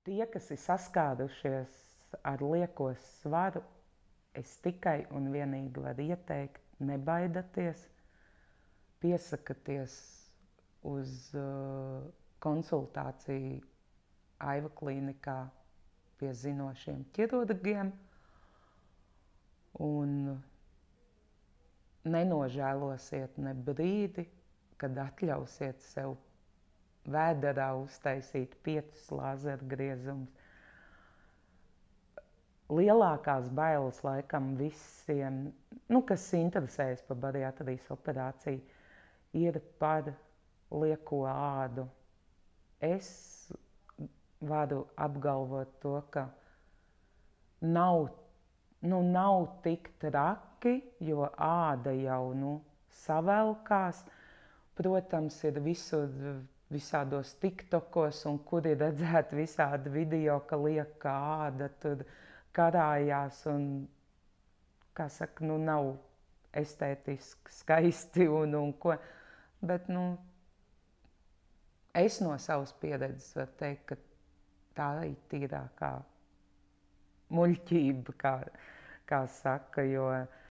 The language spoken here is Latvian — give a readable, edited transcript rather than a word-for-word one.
Tie, kas ir saskārušies ar lieko svaru, es tikai un vienīgi varu ieteikt, nebaidieties, piesakieties uz konsultāciju Aiva klīnikā pie zinošiem ķirurgiem un nenožēlosiet ne brīdi, kad atļausiet sev vēderā uztaisīt 5 lāzergriezumus. Lielākās bailes laikam visiem, kas interesējas par bariatrijas operāciju, ir par lieko ādu. Es varu apgalvot to, ka nav tik traki, jo āda jau savelkās. Protams, ir visādos tiktokos, un kur ir redzēti visādi video, ka lieka āda tur karājās un, kā saka, nav estētiski skaisti un ko. Bet, es no savas pieredzes varu teikt, ka tā ir tīrākā muļķība, kā saka, jo